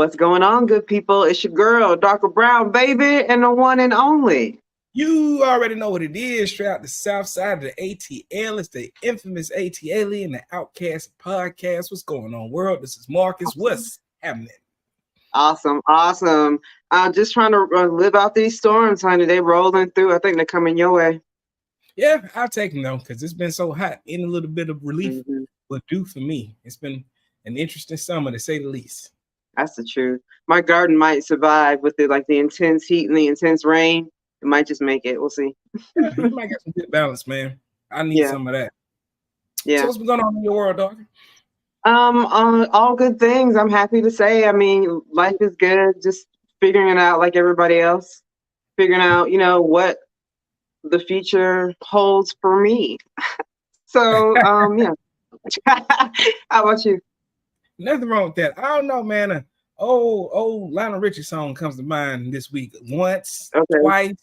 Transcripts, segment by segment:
What's going on, good people? It's your girl, Darker Brown, baby, and the one and only. You already know what it is. Straight out the south side of the ATL. It's the infamous ATL and the Outcast podcast. What's going on, world? This is Marcus. What's happening? Awesome. Just trying to live out these storms, honey. They rolling through. I think they're coming your way. Yeah, I'll take them though, because it's been so hot. Any little bit of relief will do for me. It's been an interesting summer, to say the least. That's the truth. My garden might survive with the intense heat and the intense rain. It might just make it. We'll see. Yeah, you might get some good balance, man. I need some of that. Yeah. So what's been going on in your world, dog? All good things. I'm happy to say. I mean, life is good. Just figuring it out like everybody else. Figuring out, what the future holds for me. So, yeah. How about you? Nothing wrong with that. I don't know, man. Old Lionel Richie song comes to mind this week. Once, twice,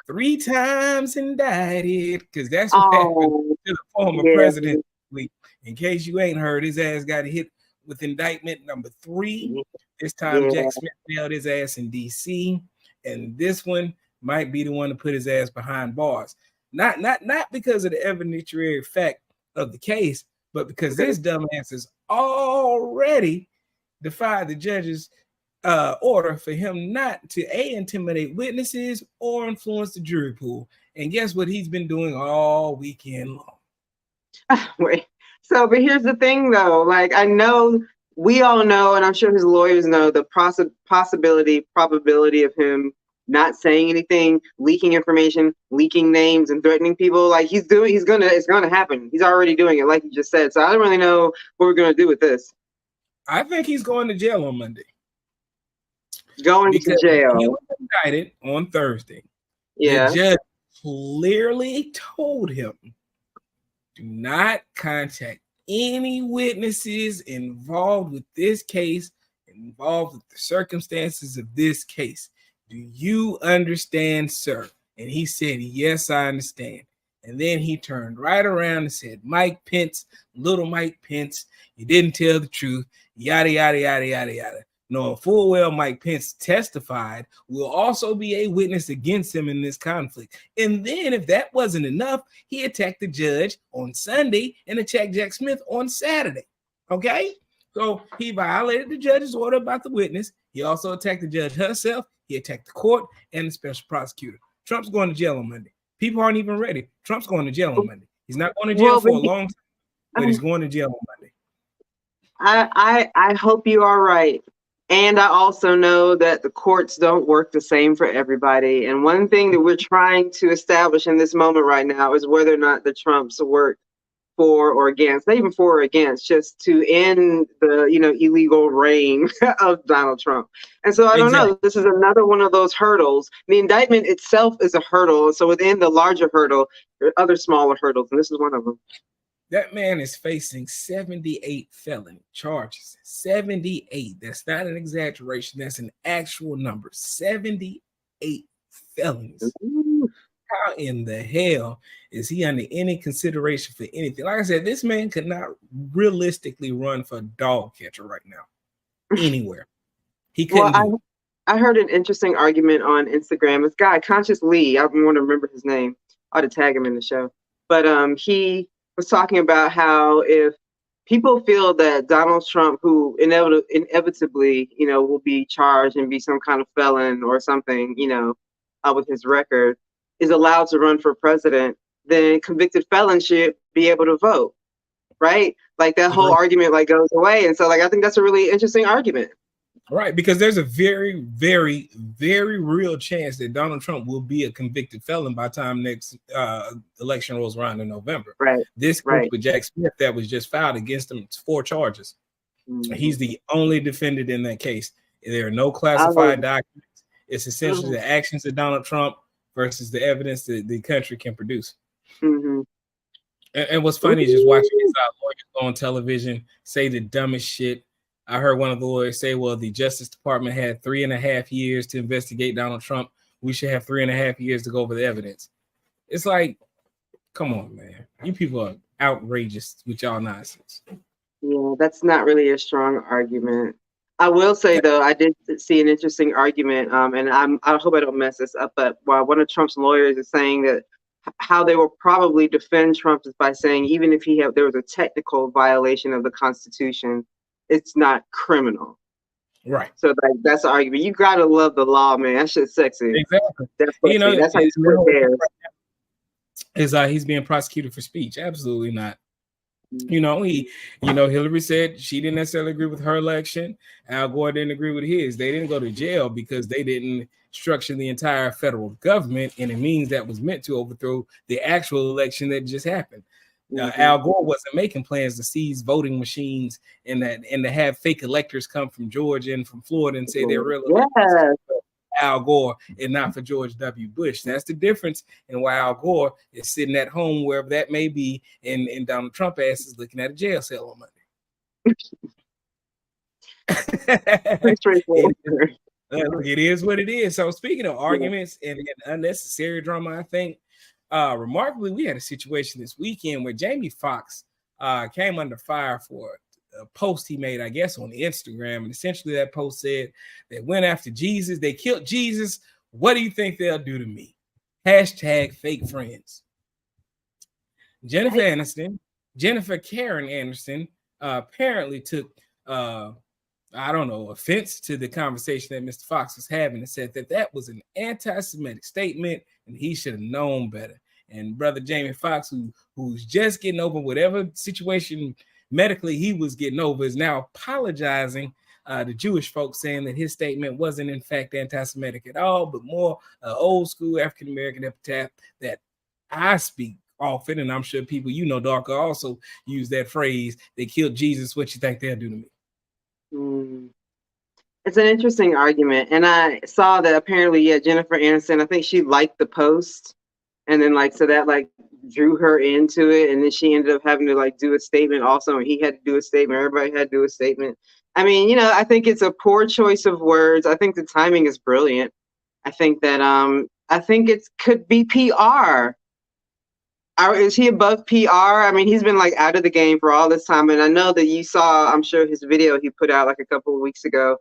3 times indicted, because that's what happened to the former president this week. In case you ain't heard, his ass got hit with indictment number 3. This time Jack Smith nailed his ass in DC, and this one might be the one to put his ass behind bars. Not because of the evidentiary fact of the case, but because this dumbass has already defied the judge's order for him not to intimidate witnesses or influence the jury pool. And guess what he's been doing all weekend long? Wait. So, but here's the thing, though. I know, we all know, and I'm sure his lawyers know, the probability of him not saying anything, leaking information, leaking names, and threatening people. It's gonna happen. He's already doing it, like you just said. So I don't really know what we're gonna do with this. I think he's going to jail on Monday. To jail. He was indicted on Thursday. Yeah. The judge clearly told him, do not contact any witnesses involved with this case, involved with the circumstances of this case. Do you understand, sir? And he said, yes, I understand. And then he turned right around and said, Mike Pence, little Mike Pence, you didn't tell the truth, yada, yada, yada, yada, yada. Knowing full well Mike Pence testified, will also be a witness against him in this conflict. And then if that wasn't enough, he attacked the judge on Sunday and attacked Jack Smith on Saturday. Okay? So he violated the judge's order about the witness. He also attacked the judge herself. He attacked the court and the special prosecutor. Trump's going to jail on Monday. People aren't even ready. Trump's going to jail on Monday. He's not going to jail for a long time, but he's going to jail on Monday. I hope you are right. And I also know that the courts don't work the same for everybody. And one thing that we're trying to establish in this moment right now is whether or not the Trumps work for or against, not even for or against, just to end the illegal reign of Donald Trump. And so I don't know. This is another one of those hurdles. The indictment itself is a hurdle. So within the larger hurdle, there are other smaller hurdles, and this is one of them. That man is facing 78 felony charges. 78. That's not an exaggeration. That's an actual number. 78 felonies. Ooh. How in the hell is he under any consideration for anything? Like I said, this man could not realistically run for dog catcher right now. Anywhere. He couldn't. I heard an interesting argument on Instagram. This guy, Conscious Lee, I want to remember his name. I ought to tag him in the show. But he was talking about how if people feel that Donald Trump, who inevitably, will be charged and be some kind of felon or something, with his record, is allowed to run for president, then convicted felons should be able to vote, right? That whole argument goes away. And so I think that's a really interesting argument. Right, because there's a very, very, very real chance that Donald Trump will be a convicted felon by the time next election rolls around in November. Right. This case with Jack Smith that was just filed against him, 4 charges. Mm-hmm. He's the only defendant in that case. There are no classified documents. It's essentially the actions of Donald Trump versus the evidence that the country can produce. Mm-hmm. And what's funny is just watching his lawyers go on television say the dumbest shit. I heard one of the lawyers say, well, the Justice Department had 3.5 years to investigate Donald Trump. We should have 3.5 years to go over the evidence. It's like, come on, man. You people are outrageous with y'all nonsense. Yeah, that's not really a strong argument. I will say though, I did see an interesting argument, and I hope I don't mess this up, but while one of Trump's lawyers is saying that how they will probably defend Trump is by saying even if there was a technical violation of the Constitution, it's not criminal. Right. So that's the argument. You gotta love the law, man. That shit's sexy. Exactly. That's sexy. That's how you split hairs. He's being prosecuted for speech. Absolutely not. Hillary said she didn't necessarily agree with her election. Al Gore didn't agree with his. They didn't go to jail because they didn't structure the entire federal government, and it means that was meant to overthrow the actual election that just happened. Al Gore wasn't making plans to seize voting machines and to have fake electors come from Georgia and from Florida and say they're real electors. Al Gore and not for George W. Bush. That's the difference in why Al Gore is sitting at home, wherever that may be, and Donald Trump ass is looking at a jail cell on Monday. It is what it is. So speaking of arguments and unnecessary drama, I think remarkably, we had a situation this weekend where Jamie Foxx came under fire for a post he made, I guess, on Instagram. And essentially that post said they went after Jesus. They killed Jesus. What do you think they'll do to me? #fake friends. Jennifer Karen Aniston apparently took, offense to the conversation that Mr. Fox was having and said that was an anti-Semitic statement and he should have known better. And brother Jamie Foxx, who's just getting over whatever situation medically he was getting over, is now apologizing to Jewish folks, saying that his statement wasn't in fact anti-Semitic at all, but more old school African-American epitaph that I speak often, and I'm sure people Darker also use that phrase. They killed Jesus. What you think they'll do to me? It's an interesting argument, and I saw that apparently, Jennifer Aniston, I think she liked the post, and then so that drew her into it, and then she ended up having to do a statement also, and he had to do a statement. Everybody had to do a statement. I mean, I think it's a poor choice of words. I think the timing is brilliant. I think that it could be PR. Is he above PR? I mean, he's been out of the game for all this time, and I know that you saw, I'm sure, his video he put out a couple of weeks ago,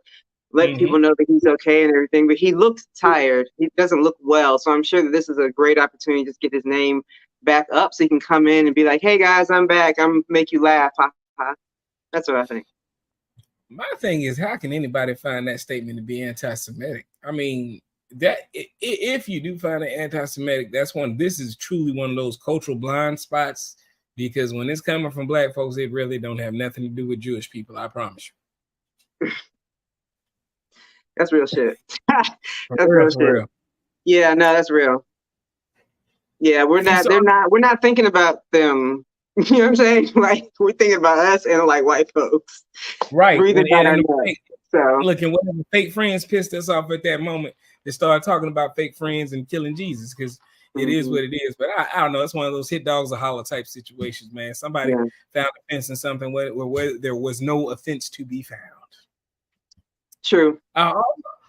letting people know that he's okay and everything, but he looks tired. He doesn't look well, so I'm sure that this is a great opportunity to just get his name back up so he can come in and be like, hey guys, I'm back. I'm make you laugh. Ha, ha. That's what I think. My thing is, how can anybody find that statement to be anti-Semitic? I mean, that if you do find it anti-Semitic, this is truly one of those cultural blind spots, because when it's coming from Black folks, it really don't have nothing to do with Jewish people. I promise you. That's real shit. That's real shit. Real. Yeah, no, that's real. Yeah, we're not thinking about them. You know what I'm saying? We're thinking about us and white folks. Right. Breathing down our neck. So look, and whatever fake friends pissed us off at that moment, they started talking about fake friends and killing Jesus, because it is what it is. But I don't know. It's one of those hit dogs or holler type situations, man. Somebody found offense in something where there was no offense to be found. True.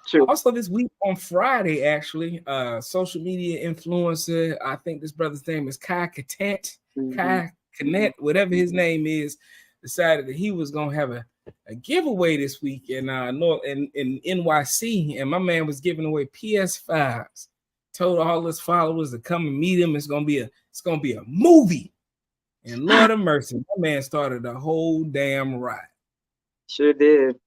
True. Also, this week on Friday, actually, social media influencer, I think this brother's name is Kai Cenat, whatever his name is, decided that he was gonna have a giveaway this week in NYC, and my man was giving away PS5s. Told all his followers to come and meet him. It's gonna be a movie, and Lord of mercy, my man started a whole damn riot. Sure did.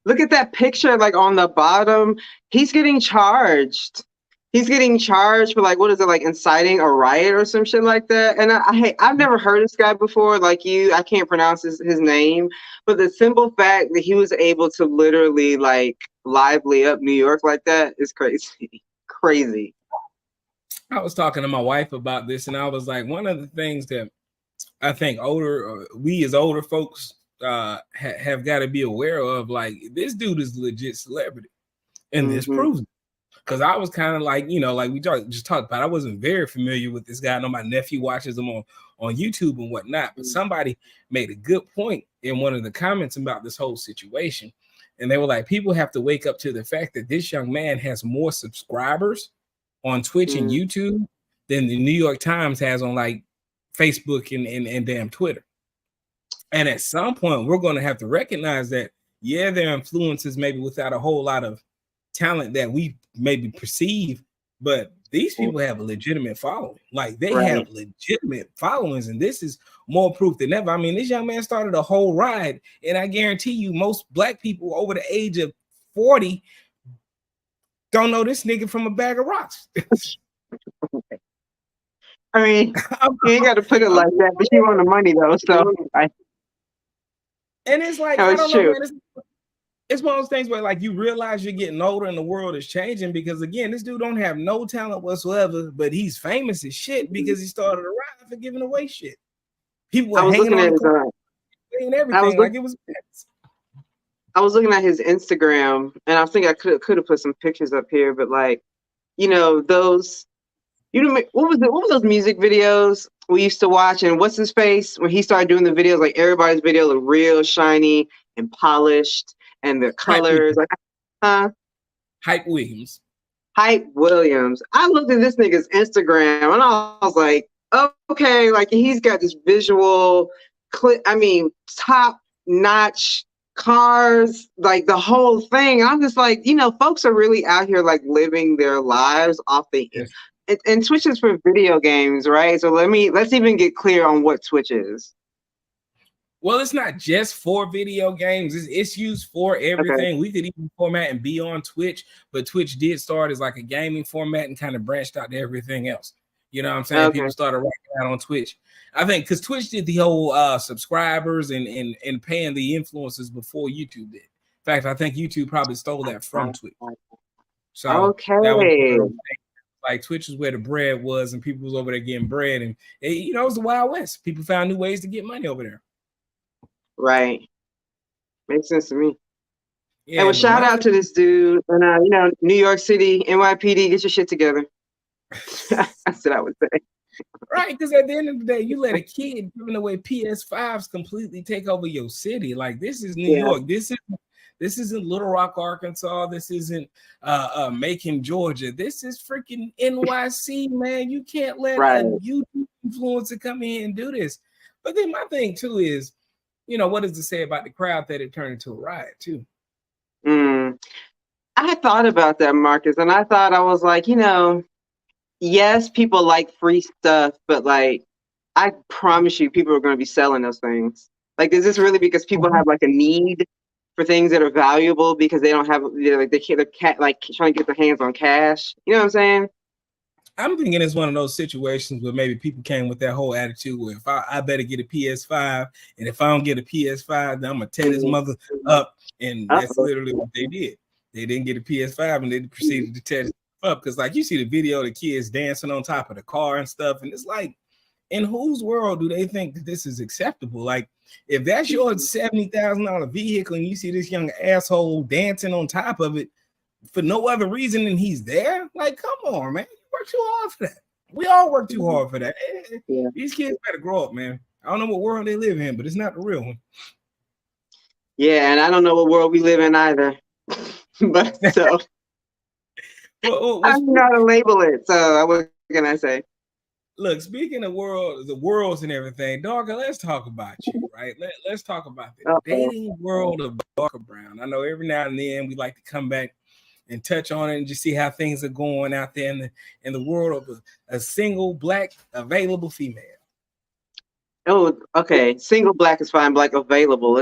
Look at that picture, on the bottom. He's getting charged. He's getting charged for what is it, inciting a riot or some shit like that. And I've never heard this guy before, like you. I can't pronounce his name, but the simple fact that he was able to literally lively up New York like that is crazy. Crazy. I was talking to my wife about this, and I was like, one of the things that I think we as older folks have got to be aware of, this dude is legit celebrity, and this proves it. Because I was kind of we just talked about, I wasn't very familiar with this guy. I know my nephew watches him on YouTube and whatnot, but somebody made a good point in one of the comments about this whole situation, and they were like, people have to wake up to the fact that this young man has more subscribers on Twitch and YouTube than the New York Times has on Facebook and damn Twitter. And at some point, we're going to have to recognize that Yeah, they're influencers maybe without a whole lot of talent that we maybe perceive, but these people have a legitimate following. Like they have legitimate followings, and this is more proof than ever. I mean, this young man started a whole ride, and I guarantee you, most black people over the age of 40 don't know this nigga from a bag of rocks. I mean, you ain't got to put it like that, but you want the money though, so. And it's like, I don't know, man. It's one of those things where like you realize you're getting older and the world is changing, because again, this dude don't have no talent whatsoever, but he's famous as shit because he started a ride for giving away shit. People were hanging on and everything like it was. I was looking at his Instagram, and I think I could have put some pictures up here, but like, you know, those, you know, what was those music videos we used to watch? And what's his face when he started doing the videos? Like everybody's video looked real shiny and polished, and the colors, Hype Williams. Hype Williams. I looked at this nigga's Instagram and I was like, okay, like he's got this visual, top notch cars, like the whole thing. I'm just like, you know, folks are really out here like living their lives off the and Twitch is for video games, right? So let's even get clear on what Twitch is. Well, it's not just for video games. It's used for everything. Okay. We could even format and be on Twitch, but Twitch did start as like a gaming format and kind of branched out to everything else. You know what I'm saying? Okay. People started rocking out on Twitch. I think because Twitch did the whole subscribers and paying the influencers before YouTube did. In fact, I think YouTube probably stole that from Twitch. So that was like Twitch is where the bread was, and people was over there getting bread, and you know, it was the Wild West. People found new ways to get money over there. Right. Makes sense to me. Yeah, and well, shout out to this dude. And, you know, New York City, NYPD, get your shit together. That's what I would say. Right, because at the end of the day, you let a kid giving away PS5s completely take over your city. Like, this is New York. This isn't Little Rock, Arkansas. This isn't Macon, Georgia. This is freaking NYC, man. You can't let a YouTube influencer come in and do this. But then my thing, too, is, you know, what does it say about the crowd that it turned into a riot too? I thought about that, Marcus, and I thought, I was like, you know, yes, people like free stuff, but like, I promise you, people are going to be selling those things. Like, is this really because people have like a need for things that are valuable because they don't have, like, they're trying to get their hands on cash? You know what I'm saying? I'm thinking it's one of those situations where maybe people came with that whole attitude where if I better get a PS5, and if I don't get a PS5, then I'm gonna tear this mother up, and that's literally what they did. They didn't get a PS5, and they proceeded to tear it up because, like, you see the video of the kids dancing on top of the car and stuff, and it's like, in whose world do they think that this is acceptable? Like, if that's your $70,000 vehicle and you see this young asshole dancing on top of it for no other reason than he's there, like, come on, man. Work too hard for that. We all work too hard for that. Yeah. These kids better grow up, man. I don't know what world they live in, but it's not the real one. Yeah, and I don't know what world we live in either. But so I don't know how to label it. So what can I say? Look, speaking of the worlds and everything, Darker, let's talk about you, right? Let's talk about the dating world of Darker Brown. I know every now and then we like to come back and touch on it and just see how things are going out there in the world of a single black available female. Oh, okay. Single black is fine. Black available.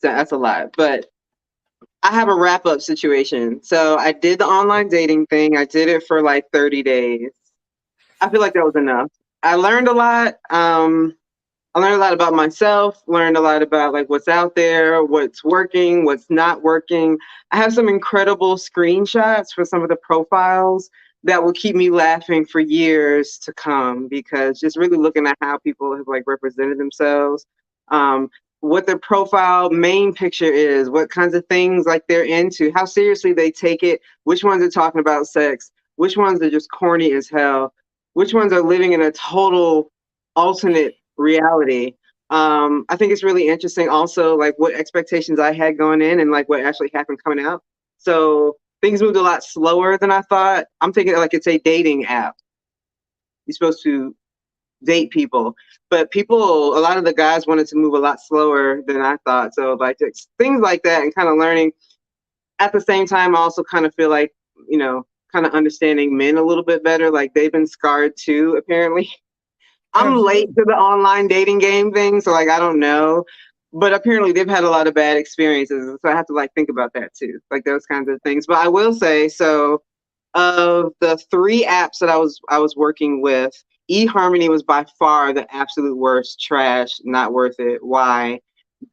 That's a lot. But I have a wrap-up situation. So I did the online dating thing. I did it for like 30 days. I feel like that was enough. I learned a lot. I learned a lot about myself, learned a lot about like what's out there, what's working, what's not working. I have some incredible screenshots for some of the profiles that will keep me laughing for years to come, because just really looking at how people have like represented themselves, what their profile main picture is, what kinds of things like they're into, how seriously they take it, which ones are talking about sex, which ones are just corny as hell, which ones are living in a total alternate reality. I think it's really interesting also like what expectations I had going in and like what actually happened coming out. So things moved a lot slower than I thought. I'm thinking like it's a dating app. You're supposed to date people. But a lot of the guys wanted to move a lot slower than I thought. So like things like that, and kind of learning at the same time. I also kind of feel like, kind of understanding men a little bit better. Like they've been scarred too, apparently. I'm late Absolutely. to the online dating game thing, so like I don't know. But apparently they've had a lot of bad experiences. So I have to like think about that too. Like those kinds of things. But I will say, so of the three apps that I was working with, eHarmony was by far the absolute worst. Trash, not worth it. Why?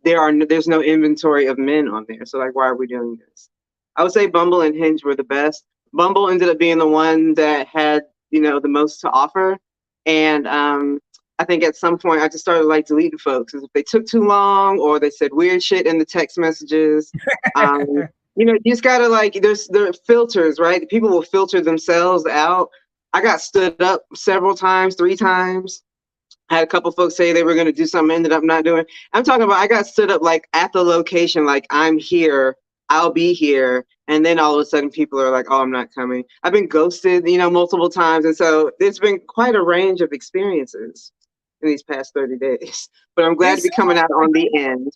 There's no inventory of men on there. So like why are we doing this? I would say Bumble and Hinge were the best. Bumble ended up being the one that had, the most to offer. And I think at some point I just started like deleting folks if they took too long or they said weird shit in the text messages. Um, you just gotta like there are filters, right? People will filter themselves out. I got stood up several times, 3 times. I had a couple folks say they were going to do something, ended up not doing. I'm talking about I got stood up like at the location, like I'm here, I'll be here, and then all of a sudden people are like, "Oh, I'm not coming." I've been ghosted, multiple times, and so it's been quite a range of experiences in these past 30 days. But I'm glad It to be coming sounds out on the end.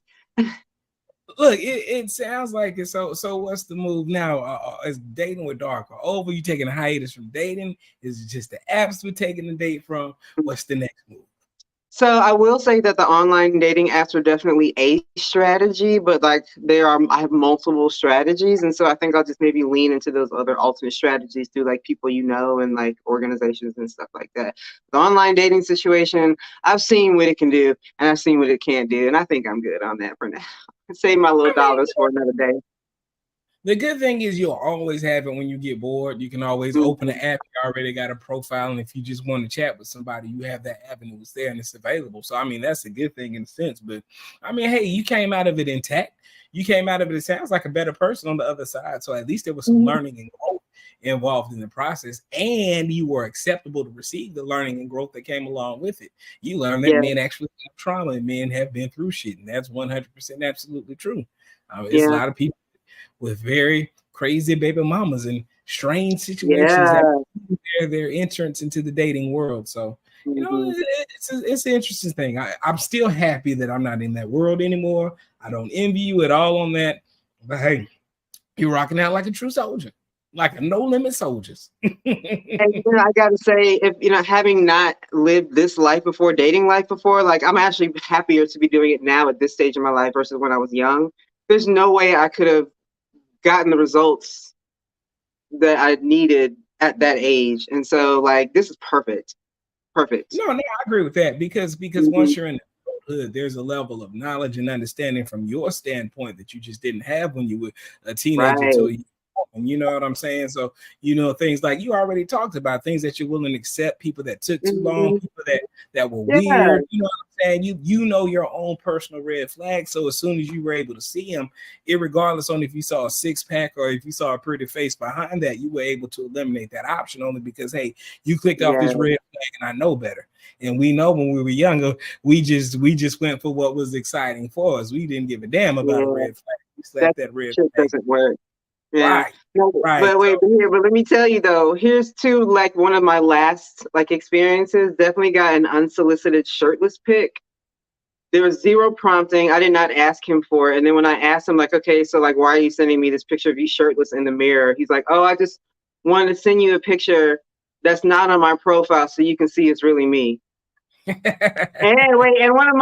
Look, it sounds like it. So what's the move now? Is dating with Dark over? You taking a hiatus from dating? Is it just the apps we're taking the date from? What's the next move? So I will say that the online dating apps are definitely a strategy, but like I have multiple strategies, and so I think I'll just maybe lean into those other alternate strategies through like people and like organizations and stuff like that. The online dating situation, I've seen what it can do, and I've seen what it can't do, and I think I'm good on that for now. Save my little I mean, dollars for another day. the good thing is you'll always have it when you get bored. You can always open the Mhm. app. You already got a profile, and if you just want to chat with somebody, you have that avenue. It's there and it's available. So I mean, that's a good thing in a sense. But I mean, hey, you came out of it intact. You came out of it. It sounds like a better person on the other side. So at least there was some Mhm. learning and growth involved in the process, and you were acceptable to receive the learning and growth that came along with it. You learned that Yeah, men actually have trauma and men have been through shit, and that's 100% absolutely true. It's a yeah, lot of people with very crazy baby mamas and strange situations that yeah. their entrance into the dating world. So, Hmm. it's an interesting thing. I'm still happy that I'm not in that world anymore. I don't envy you at all on that. But hey, you're rocking out like a true soldier, like a no limit soldiers. And I gotta say, if having not lived this life before, dating life before, like I'm actually happier to be doing it now at this stage of my life versus when I was young. There's no way I could have gotten the results that I needed at that age. And so like this is perfect. Perfect. No, I agree with that because Hmm. once you're in adulthood, there's a level of knowledge and understanding from your standpoint that you just didn't have when you were a teenager Right. till you know what I'm saying? So, things like you already talked about, things that you're willing to accept, people that took too long, Hmm. people that were Yeah. weird, you know what I'm saying? You know your own personal red flag. So as soon as you were able to see them, regardless on if you saw a six-pack or if you saw a pretty face behind that, you were able to eliminate that option only because hey, you clicked off this Yeah. red flag and I know better. And we know when we were younger, we just went for what was exciting for us. We didn't give a damn about a Yeah. red flag. We That slapped that red shit flag. doesn't work. Yeah. Right. No, Right. but wait, So but let me tell you though, here's like one of my last like experiences. Definitely got an unsolicited shirtless pic. There was zero prompting. I did not ask him for it. And then when I asked him, like, okay, so like why are you sending me this picture of you shirtless in the mirror? He's like, oh, I just wanted to send you a picture that's not on my profile so you can see it's really me. And wait, and one of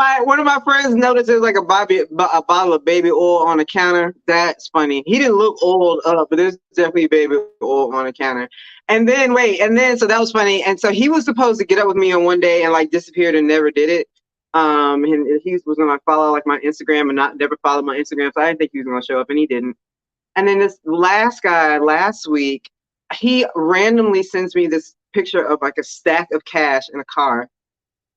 my friends noticed there's like a bottle of baby oil on the counter. That's funny. He didn't look oiled up, but there's definitely baby oil on the counter. And then wait, and then so that was funny. And so he was supposed to get up with me on one day and like disappeared and never did it. And he was gonna follow like my Instagram and not never followed my Instagram. So I didn't think he was gonna show up, and he didn't. And then this last guy last week, he randomly sends me this picture of like a stack of cash in a car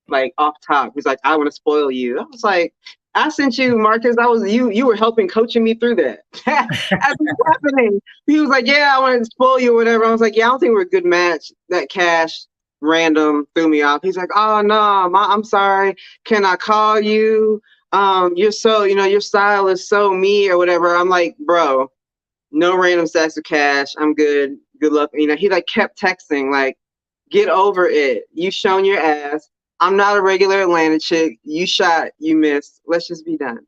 like off top. He's like, I want to spoil you. I was like, I sent you, Marcus. I was you were helping coaching me through that. As it's happening. He was like, yeah, I wanted to spoil you or whatever. I was like, yeah, I don't think we're a good match. That cash random threw me off. He's like, oh no, I'm sorry. Can I call you? You're so, your style is so me or whatever. I'm like, bro, no random stacks of cash. I'm good. Good luck. He like kept texting, like, get over it. You shown your ass. I'm not a regular Atlanta chick. You shot, you missed. Let's just be done.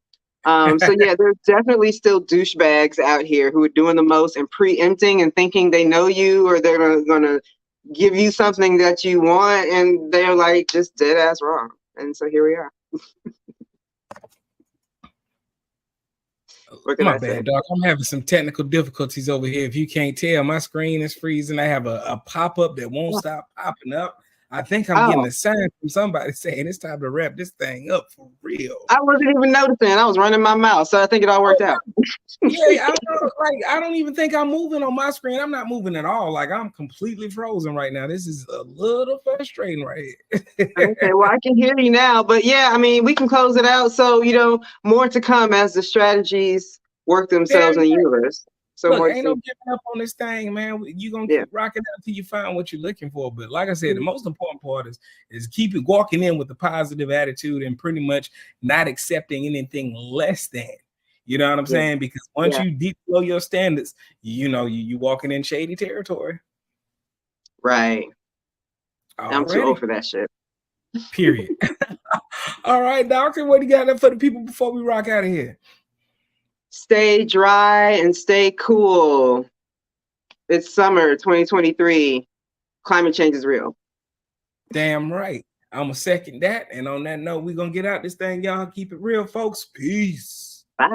So yeah, there's definitely still douchebags out here who are doing the most and preempting and thinking they know you or they're gonna give you something that you want, and they're like just dead ass wrong. And so here we are. What can My I say? bad, dog. I'm having some technical difficulties over here. If you can't tell, my screen is freezing. I have a pop-up that won't stop popping up. I think I'm getting Oh, a sign from somebody saying it's time to wrap this thing up for real. I wasn't even noticing. I was running my mouth, so I think it all worked out. Yeah, I don't know, like I don't even think I'm moving on my screen. I'm not moving at all. Like I'm completely frozen right now. This is a little frustrating right here. Okay, well, I can hear you now, but yeah, I mean, we can close it out. So, more to come as the strategies work themselves Damn in the right. universe. So Look, more to ain't see. no giving up on this thing, man. You're gonna Yeah. keep rocking out until you find what you're looking for. But like I said, the most important part is keeping walking in with a positive attitude and pretty much not accepting anything less than. You know what I'm Yeah. saying? Because once Yeah. you deep below your standards, you walking in shady territory. Right. I'm too old Already. for that shit. Period. All right, doctor. What do you got left for the people before we rock out of here? Stay dry and stay cool. It's summer 2023. Climate change is real. Damn right. I'm gonna second that. And on that note, we're gonna get out this thing, y'all. Keep it real, folks. Peace. Bye.